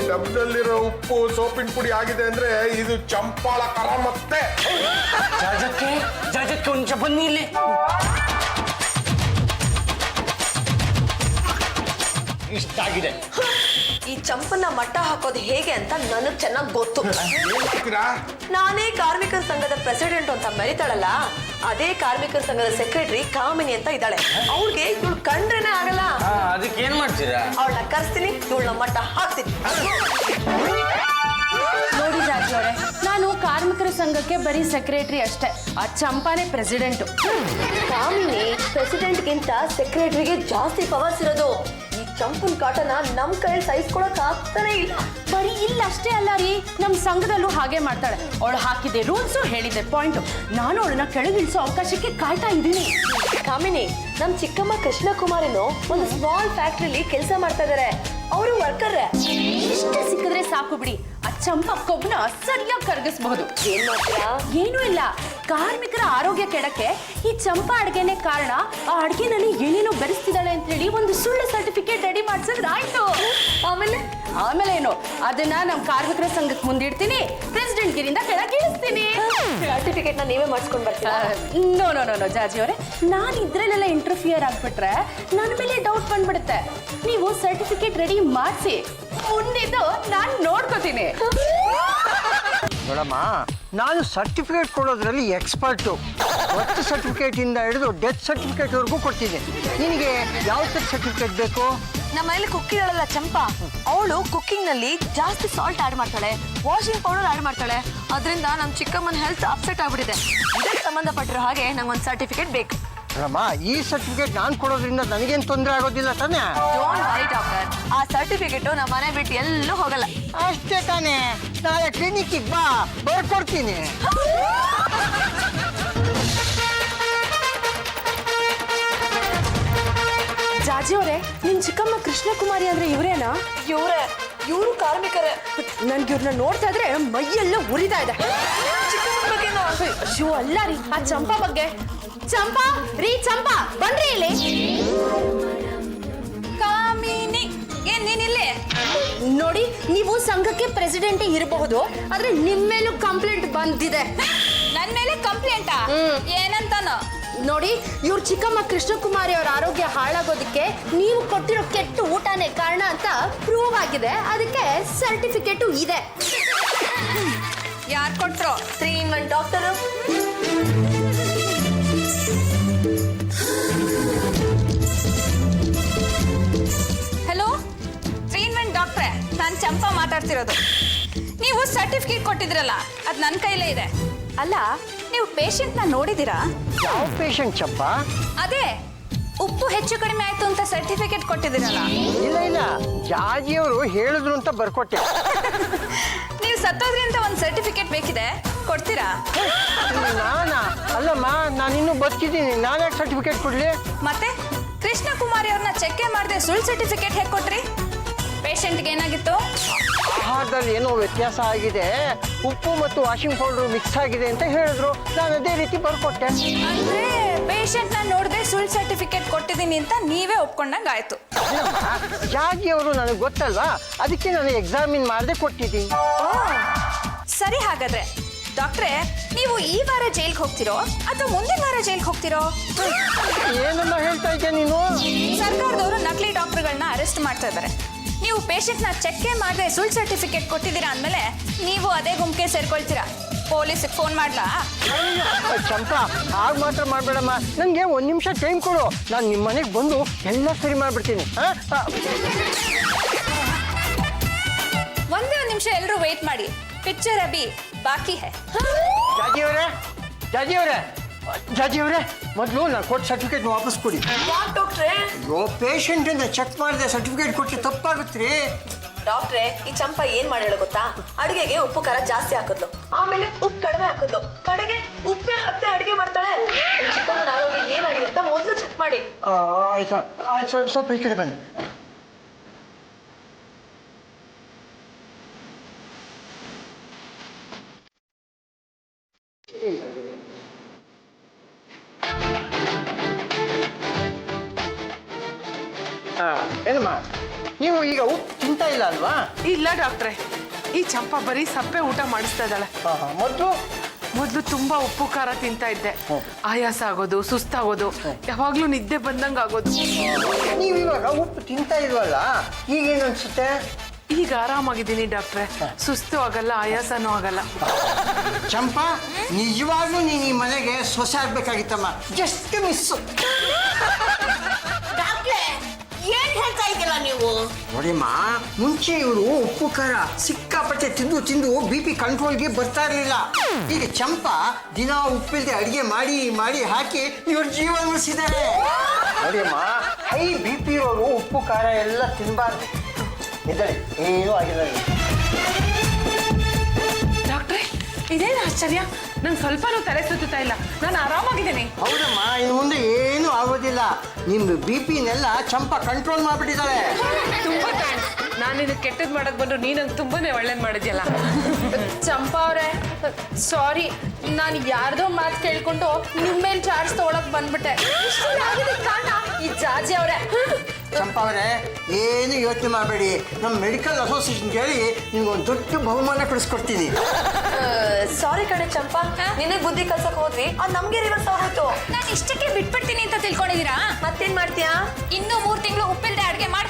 S5: ಡಬ್ಬದಲ್ಲಿರೋ ಉಪ್ಪು ಸೋಪಿನ ಪುಡಿ ಆಗಿದೆ ಅಂದ್ರೆ ಇದು ಚಂಪಾಳ ಕರ ಮತ್ತೆ.
S4: ಜಾಜಕ್ಕೆ ಒಂಚ ಬನ್ನಿ ಇಲ್ಲಿ.
S5: ಇಷ್ಟ ಆಗಿದೆ.
S1: ಈ ಚಂಪನ್ನ ಮಟ್ಟ ಹಾಕೋದು ಹೇಗೆ ಅಂತ ನನಗ್ ಚೆನ್ನಾಗ್ ಗೊತ್ತು. ನಾನೇ ಕಾರ್ಮಿಕರ ಸಂಘದ ಪ್ರೆಸಿಡೆಂಟ್ ಅಂತ ಮೆರಿತಾಳಲ್ಲ, ಅದೇ ಕಾರ್ಮಿಕರ ಸಂಘದ ಸೆಕ್ರೆಟರಿ ಕಾಮಿನಿ ಅಂತ ಇದ್ದಾಳೆ. ಅವ್ಳಿಗೆ ಇವಳು ಕಂಡ್ರೇನೆ ಆಗಲ್ಲ.
S4: ಅದಕ್ಕೆ ಏನ್ ಮಾಡ್ತೀರಾ?
S1: ಅವಳನ್ನ ಕರ್ಸ್ತೀನಿ, ಇವಳನ್ನ ಮಟ್ಟ ಹಾಕ್ತೀನಿ.
S8: ನೋಡಿ ಜಾಜಿ ಅವರೇ, ನಾನು ಕಾರ್ಮಿಕರ ಸಂಘಕ್ಕೆ ಬರೀ ಸೆಕ್ರೆಟರಿ ಅಷ್ಟೇ, ಆ ಚಂಪಾನೆ ಪ್ರೆಸಿಡೆಂಟು.
S1: ಕಾಮಿನಿ ಪ್ರೆಸಿಡೆಂಟ್ಗಿಂತ ಸೆಕ್ರೆಟರಿಗೆ ಜಾಸ್ತಿ ಪವರ್ಸ್ ಇರೋದು. ಈ ಚಂಪನ್ ಕಾಟನ ನಮ್ ಕೈಯಲ್ಲಿ ಸಹಿಸ್ಕೊಳಕ್ ಆಗ್ತಾನೆ ಇಲ್ಲ.
S8: ಬರೀ ಇಲ್ಲ ಅಷ್ಟೇ ಅಲ್ಲ ರೀ, ನಮ್ಮ ಸಂಘದಲ್ಲೂ ಹಾಗೆ ಮಾಡ್ತಾಳೆ. ಅವಳು ಹಾಕಿದೆ ರೂಲ್ಸು, ಹೇಳಿದೆ ಪಾಯಿಂಟು. ನಾನು ಅವಳನ್ನ ಕೆಳಗಿಳಿಸೋ ಅವಕಾಶಕ್ಕೆ ಕಾಯ್ತಾ ಇದ್ದೀನಿ.
S1: ಕಾಮಿನಿ, ನಮ್ ಚಿಕ್ಕಮ್ಮ ಕೃಷ್ಣಕುಮಾರಿನು ಒಂದು ಸ್ಮಾಲ್ ಫ್ಯಾಕ್ಟ್ರಿಲಿ ಕೆಲಸ ಮಾಡ್ತಾ ಇದಾರೆ. ಅವರು ವರ್ಕರ್.
S8: ಇಷ್ಟ ಸಿಕ್ಕಿದ್ರೆ ಸಾಕು ಬಿಡಿ, ಆ ಚಂಪ ಕೊಬ್ಬನ ಸರಿಯಾಗಿ ಕರಗಿಸಬಹುದು.
S1: ಏನ್ ಮಾಡ್ತೀರಾ?
S8: ಏನೂ ಇಲ್ಲ, ಕಾರ್ಮಿಕರ ಆರೋಗ್ಯ ಕೆಡಕ್ಕೆ ಈ ಚಂಪಾ ಅಡ್ಗೆನೆ ಕಾರಣ. ಆ ಅಡ್ಗೆನಲ್ಲಿ ಏನೇನೋ ಬೆರೆಸ್ತಿದ್ದಾಳೆ ಅಂತ ಹೇಳಿ ಒಂದು ಸುಳ್ಳು ಸರ್ಟಿಫಿಕೇಟ್ ರೆಡಿ ಮಾಡ್ಸಿದ್ರೆ ಆಯ್ತು. ಆಮೇಲೆ ಏನು, ಅದನ್ನ ನಮ್ಮ ಕಾರ್ಮಿಕರ ಸಂಘಕ್ಕೆ ಮುಂದಿಡ್ತೀನಿ, ಪ್ರೆಸಿಡೆಂಟ್ ಗಿರಿಂದ ಕೆಳಗೆ ಇಳಿಸ್ತೀನಿ.
S1: ಸರ್ಟಿಫಿಕೇಟ್ ನ ನೀವೇ ಮಾಡಿಸ್ಕೊಂಡ್ ಬರ್ತೀರಾ?
S8: ನೋ ನೋ ನೋ ನೋ ಜಾಜಿ ಅವರೇ, ನಾನು ಇದ್ರಲ್ಲೆಲ್ಲ ಇಂಟರ್ಫಿಯರ್ ಆಗ್ಬಿಟ್ರೆ ನನ್ನ ಮೇಲೆ ಡೌಟ್ ಬಂದ್ಬಿಡುತ್ತೆ. ನೀವು ಸರ್ಟಿಫಿಕೇಟ್ ರೆಡಿ ಮಾಡಿಸಿ, ಮುಂದಿದ್ದು ನಾನು ನೋಡ್ಕೋತೀನಿ.
S9: ನೋಡಮ್ಮ, ನಾನು ಸರ್ಟಿಫಿಕೇಟ್ ಕೊಡೋದ್ರಲ್ಲಿ ಎಕ್ಸ್ಪರ್ಟು. ಬರ್ತ್ ಸರ್ಟಿಫಿಕೇಟಿಂದ ಹಿಡಿದು ಡೆತ್ ಸರ್ಟಿಫಿಕೇಟ್ವರೆಗೂ ಕೊಡ್ತೀನಿ. ನಿನಗೆ ಯಾವ ಥರ ಸರ್ಟಿಫಿಕೇಟ್ ಬೇಕು?
S1: ನಮ್ಮ ಮನೇಲಿ ಕುಕ್ ಇರಲ್ಲ ಚಂಪಾ, ಅವಳು ಕುಕ್ಕಿಂಗ್ ನಲ್ಲಿ ಜಾಸ್ತಿ ಸಾಲ್ಟ್ ಆಡ್ ಮಾಡ್ತಾಳೆ, ವಾಷಿಂಗ್ ಪೌಡರ್ ಆಡ್ ಮಾಡ್ತಾಳೆ. ಅದರಿಂದ ನಮ್ಮ ಚಿಕ್ಕಮ್ಮನ ಹೆಲ್ತ್ ಅಪ್ಸೆಟ್ ಆಗ್ಬಿಟ್ಟಿದೆ. ಇದಕ್ಕೆ ಸಂಬಂಧಪಟ್ಟಿರೋ ಹಾಗೆ ನಂಗೊಂದು ಸರ್ಟಿಫಿಕೇಟ್ ಬೇಕು.
S9: ನೋಡಮ್ಮ, ಈ ಸರ್ಟಿಫಿಕೇಟ್ ನಾನು ಕೊಡೋದ್ರಿಂದ ನನಗೇನು ತೊಂದರೆ ಆಗೋದಿಲ್ಲ ತಾನೇ?
S1: ಡೋಂಟ್ ವರಿ ಡಾಕ್ಟರ್, ಆ ಸರ್ಟಿಫಿಕೇಟ್ ನಮ್ಮ ಮನೆ ಬಿಟ್ಟು ಎಲ್ಲೂ ಹೋಗಲ್ಲ.
S9: ಅಷ್ಟೇ ತಾನೇ, ನಾಳೆ ಕ್ಲಿನಿಕ್ಕಿಗೆ ಬಾ, ಬರ್ಕೊಡ್ತೀನಿ.
S8: ಜಾಜಿ ಅವರೇ, ನಿಮ್ ಚಿಕ್ಕಮ್ಮ ಕೃಷ್ಣಕುಮಾರಿ ಅಂದ್ರೆ ಇವರೇನಾ?
S1: ಇವರು ಕಾರ್ಮಿಕರೇ.
S8: ನನ್ಗೆ ಇವ್ರನ್ನ ನೋಡ್ತಾ ಇದ್ರೆ ಮೈಯೆಲ್ಲ ಉರಿತಾ ಇದೆ. ಅಯ್ಯೋ ಅಲ್ಲ ರೀ, ಆ ಚಂಪಾ ಬಗ್ಗೆ. ಚಂಪಾ ರೀ, ಚಂಪಾ ಬನ್ರಿ ಇಲ್ಲಿ.
S2: ಕಾಮಿನಿ, ಏನ್ ನೀನಿಲ್ಲಿ?
S8: ನೋಡಿ, ನೀವು ಸಂಘಕ್ಕೆ ಪ್ರೆಸಿಡೆಂಟ್ ಇರಬಹುದು, ಆದ್ರೆ ನಿಮ್ ಮೇಲೂ ಕಂಪ್ಲೇಂಟ್ ಬಂದಿದೆ.
S2: ನನ್ ಮೇಲೆ ಕಂಪ್ಲೇಂಟಾ? ಏನಂತಾನೋ?
S8: ನೋಡಿ, ಇವ್ರ ಚಿಕ್ಕಮ್ಮ ಕೃಷ್ಣಕುಮಾರಿ ಅವ್ರ ಆರೋಗ್ಯ ಹಾಳಾಗೋದಕ್ಕೆ ನೀವು ಕೊಟ್ಟಿರೋ ಕೆಟ್ಟ ಊಟನೇ ಕಾರಣ ಅಂತ ಪ್ರೂವ್ ಆಗಿದೆ. ಅದಕ್ಕೆ ಸರ್ಟಿಫಿಕೇಟು ಇದೆ.
S2: ಯಾರು ಕೊಟ್ರು?
S1: 3-in-1 doctor.
S2: ಹಲೋ, 3-in-1 ಡಾಕ್ಟ್ರೆ, ನಾನು ಚಂಪಾ ಮಾತಾಡ್ತಿರೋದು. ನೀವು ಸರ್ಟಿಫಿಕೇಟ್ ಕೊಟ್ಟಿದ್ರಲ್ಲ, ಅದು ನನ್ನ ಕೈಲೇ ಇದೆ. ಅಲ್ಲ, ನೀವು ಪೇಷಂಟ್ನ ನೋಡಿದ್ದೀರಾ?
S9: ಯಾವ ಪೇಷಂಟ್ ಚಂಪ?
S2: ಅದೇ ಉಪ್ಪು ಹೆಚ್ಚು ಕಡಿಮೆ ಆಯ್ತು ಅಂತ ಸರ್ಟಿಫಿಕೇಟ್ ಕೊಟ್ಟಿದ್ದೀರಲ್ಲ.
S9: ಇಲ್ಲ ಇಲ್ಲ, ಜಾಜಿಯವರು ಹೇಳಿದ್ರು ಅಂತ ಬರ್ಕೊಟ್ಟೆ.
S2: ನೀವು ಸತ್ತೋದ್ರಿಂದ ಒಂದು ಸರ್ಟಿಫಿಕೇಟ್ ಬೇಕಿದೆ, ಕೊಡ್ತೀರಾ?
S9: ನಾನಾ? ಅಲ್ಲಮ್ಮ, ನಾನಿನ್ನೂ ಬದುಕಿದ್ದೀನಿ, ನಾನ್ಯಾಕೆ ಸರ್ಟಿಫಿಕೇಟ್ ಕೊಡ್ಲಿ?
S2: ಮತ್ತೆ ಕೃಷ್ಣಕುಮಾರಿ ಅವ್ರನ್ನ ಚೆಕ್ ಮಾಡದೆ ಸುಳ್ಳು ಸರ್ಟಿಫಿಕೇಟ್ ಹೇಗೆ ಕೊಟ್ರಿ? ಪೇಷಂಟ್ಗೆ ಏನಾಗಿತ್ತು?
S9: ಆಹಾರದಲ್ಲಿ ಏನೋ ವ್ಯತ್ಯಾಸ ಆಗಿದೆ, ಉಪ್ಪು ಮತ್ತು ವಾಷಿಂಗ್ ಪೌಡರ್ ಮಿಕ್ಸ್ ಆಗಿದೆ ಅಂತ ಹೇಳಿದ್ರು. ನಾನು ಅದೇ ರೀತಿ ಬರ್ಕೊಟ್ಟೆ.
S2: ಅಂದ್ರೆ ಪೇಷಂಟ್ನ ನೋಡದೆ ಸುಳ್ಳು ಸರ್ಟಿಫಿಕೇಟ್ ಕೊಟ್ಟಿದ್ದೀನಿ ಅಂತ ನೀವೇ ಒಪ್ಕೊಂಡಂಗೆ ಆಯ್ತು.
S9: ಜಾಜಿಯವರು ನನಗೆ ಗೊತ್ತಲ್ವಾ, ಅದಕ್ಕೆ ನಾನು ಎಕ್ಸಾಮಿನ್ ಮಾಡದೆ ಕೊಟ್ಟಿದ್ದೀನಿ.
S2: ಸರಿ, ಹಾಗಾದ್ರೆ ಡಾಕ್ಟ್ರೆ, ನೀವು ಈ ವಾರ ಜೈಲ್ಗೆ ಹೋಗ್ತಿರೋ ಅಥವಾ ಮುಂದಿನ ವಾರ ಜೈಲ್ಗೆ ಹೋಗ್ತಿರೋ?
S9: ಏನನ್ನ ಹೇಳ್ತಾ ಇದ್ದೆ ನೀನು?
S2: ಸರ್ಕಾರದವರು ನಕಲಿ ಡಾಕ್ಟರ್ಗಳನ್ನ ಅರೆಸ್ಟ್ ಮಾಡ್ತಾ ಇದ್ದಾರೆ. ನೀವು ನೀವು ಪೇಷಂಟ್ನ ಚೆಕ್ಕೆ ಮಾಡದೆ ಸುಳ್ಳು ಸರ್ಟಿಫಿಕೇಟ್ ಕೊಟ್ಟಿದ್ದೀರಾ ಅಂದಮೇಲೆ ನೀವು ಅದೇ ಗುಂಪಿಗೆ ಸೇರ್ಕೊಳ್ತೀರಾ. ಪೊಲೀಸಿಗೆ ಫೋನ್ ಮಾಡ್ಲಾ?
S9: ಚಂಪಾ ಆಗ ಮಾತ್ರ ಮಾಡಬೇಡಮ್ಮ. ನನಗೆ ಒಂದು ನಿಮಿಷ ಟೈಮ್ ಕೊಡು. ನಾನು ನಿಮ್ಮ ಮನೆಗೆ ಬಂದು ಎಲ್ಲ ಸರಿ ಮಾಡಿಬಿಡ್ತೀನಿ.
S2: ಒಂದೇ ಒಂದು ನಿಮಿಷ ಎಲ್ಲರೂ ವೇಟ್ ಮಾಡಿ. ಪಿಕ್ಚರ್ ಅಭಿ ಬಾಕಿ ಹೈ.
S9: ಜಾಜಿ ಅವರೇ ಮೊದಲು ನಾನು ಕೊಟ್ಟು ಸರ್ಟಿಫಿಕೇಟ್ ವಾಪಸ್ ಕೊಡಿ.
S1: ಡಾಕ್ಟ್ರೇ
S9: ಅಯ್ಯೋ ಪೇಷಂಟ್ ಇಂದ ಚೆಕ್ ಮಾಡಿದೆ ಸರ್ಟಿಫಿಕೇಟ್ ಕೊಟ್ಟರೆ ತಪ್ಪಾಗುತ್ತೆ ರೀ.
S1: ಡಾಕ್ಟ್ರೇ ಈ ಚಂಪಾ ಏನ್ ಮಾಡ್ಯಾಳ ಗೊತ್ತಾ? ಅಡುಗೆಗೆ ಉಪ್ಪು ಖಾರ ಜಾಸ್ತಿ ಹಾಕಿದ್ಲು, ಆಮೇಲೆ ಉಪ್ಪು ಕಡಿಮೆ ಹಾಕಿದ್ಲು, ಕಡೆಗೆ ಉಪ್ಪೇ ಹತ್ತೆ ಅಡುಗೆ ಮಾಡ್ತಾಳೆ. ಚಿಕ್ಕಮ್ಮನ ಆರೋಗ್ಯ ಏನಾಗಿದೆ ಅಂತ ಮೊದಲು ಚೆಕ್ ಮಾಡಿ.
S9: ಆಯ್ತು ಸ್ವಲ್ಪ ಈ ಕಡೆ ಬನ್ನಿ. ಏನಮ್ಮ ನೀವು ಈಗ ಉಪ್ಪು ತಿಂತಾ ಇಲ್ಲ ಅಲ್ವಾ?
S6: ಇಲ್ಲ ಡಾಕ್ಟ್ರೆ, ಈ ಚಂಪಾ ಬರೀ ಸಪ್ಪೆ ಊಟ ಮಾಡಿಸ್ತಾ ಇದ್ದಾಳೆ. ಮೊದಲು ತುಂಬಾ ಉಪ್ಪು ಖಾರ ತಿಂತಾ ಇದ್ದೆ. ಆಯಾಸ ಆಗೋದು, ಸುಸ್ತಾಗೋದು, ಯಾವಾಗ್ಲೂ ನಿದ್ದೆ ಬಂದಂಗ ಆಗೋದು.
S9: ನೀವು ಇವಾಗ ಉಪ್ಪು ತಿಂತಾ ಇಲ್ವಲ್ಲ, ಈಗೇನು ಅನ್ಸುತ್ತೆ?
S6: ಈಗ ಆರಾಮಾಗಿದ್ದೀನಿ ಡಾಕ್ಟ್ರೆ, ಸುಸ್ತು ಆಗಲ್ಲ, ಆಯಾಸನೂ ಆಗಲ್ಲ.
S9: ಚಂಪಾ ನಿಜವಾಗ್ಲೂ ನೀನು ಈ ಮನೆಗೆ ಸೊಸೆ ಆಗ್ಬೇಕಾಗಿತ್ತಮ್ಮ. Just miss.
S7: ಡಾಕ್ಟ್ರೆ ಏನ್ ಹೇಳ್ತಾ ಇದ್ದೀರಾ ನೀವು?
S9: ನೋಡಿಮ್ಮ, ಮುಂಚೆ ಇವರು ಉಪ್ಪು ಖಾರ ಸಿಕ್ಕಾಪಟ್ಟೆ ತಿಂದು BP ಕಂಟ್ರೋಲ್ಗೆ ಬರ್ತಾ ಇರಲಿಲ್ಲ. ಈಗ ಚಂಪಾ ದಿನ ಉಪ್ಪಿಲ್ಲದೆ ಅಡಿಗೆ ಮಾಡಿ ಮಾಡಿ ಹಾಕಿ ಇವ್ರ ಜೀವನ ಉಳಿಸಿದ್ದಾರೆ. ನೋಡಿಮ್ಮ, ಹೈ BP ಇರೋರು ಉಪ್ಪು ಖಾರ ಎಲ್ಲ ತಿನ್ನಬಾರ್ದು. ಇದ್ದಾರೆ ಏನೂ ಆಗಿಲ್ಲ.
S6: ಡಾಕ್ಟ್ರೆ ಇದೇನು ಆಶ್ಚರ್ಯ, ನಂಗೆ ಸ್ವಲ್ಪನೂ ತಲೆ ಸುತ್ತಾ ಇಲ್ಲ, ನಾನು ಆರಾಮಾಗಿದ್ದೀನಿ.
S9: ಹೌದಮ್ಮ, ಇನ್ನು ಮುಂದೆ ಏನೂ ಆಗೋದಿಲ್ಲ. ನಿಮ್ಮ BPನೆಲ್ಲ ಚಂಪಾ ಕಂಟ್ರೋಲ್ ಮಾಡಿಬಿಟ್ಟಿದ್ದಾಳೆ.
S6: ತುಂಬಾ ಥ್ಯಾಂಕ್ಸ್. ನಾನು ನಿನಗೆ ಕೆಟ್ಟದ್ ಮಾಡಕ್ ಬಂದ್ರು ನೀ ನಂಗೆ ತುಂಬಾನೇ ಒಳ್ಳೇದ್ ಮಾಡಿದ್ಯಲ್ಲ.
S8: ಚಂಪಾ ಅವರೇ ಸಾರಿ, ನಾನು ಯಾರ್ದೋ ಮಾತು ಕೇಳ್ಕೊಂಡು ನಿಮ್ಮ ಮೇಲೆ ಚಾರ್ಜ್ ತಗೊಳಕ್ ಬಂದ್ಬಿಟ್ಟೆ. ಕಾರಣ ಈ ಜಾಜಿ ಅವರೇ.
S9: ಚಂಪಾ ಅವರೇ ಏನು ಯೋಚನೆ ಮಾಡಬೇಡಿ. ನಮ್ಮ ಮೆಡಿಕಲ್ ಅಸೋಸಿಯೇಷನ್ ಹೇಳಿ ನಿಮ್ಗೊಂದು ದೊಡ್ಡ ಬಹುಮಾನ ಕೊಡಿಸ್ಕೊಡ್ತೀನಿ.
S1: ಸಾರಿ ಕಣೆ ಚಂಪಾ, ನಿನಗೆ ಬುದ್ಧಿ ಕಲ್ಸಕ್ ಹೋದ್ವಿ, ಅದು ನಮ್ಗೆ ರಿವರ್ಸ್ ಆಗೋಯ್ತು.
S2: ನಾನು ಇಷ್ಟಕ್ಕೆ ಬಿಟ್ಬಿಡ್ತೀನಿ ಅಂತ ತಿಳ್ಕೊಂಡಿದ್ದೀರಾ?
S1: ಮತ್ತೇನ್ ಮಾಡ್ತೀಯಾ?
S2: ಇನ್ನೂ 3 ತಿಂಗಳು ಉಪ್ಪಿಲ್ದೆ ಅಡುಗೆ ಮಾಡಿ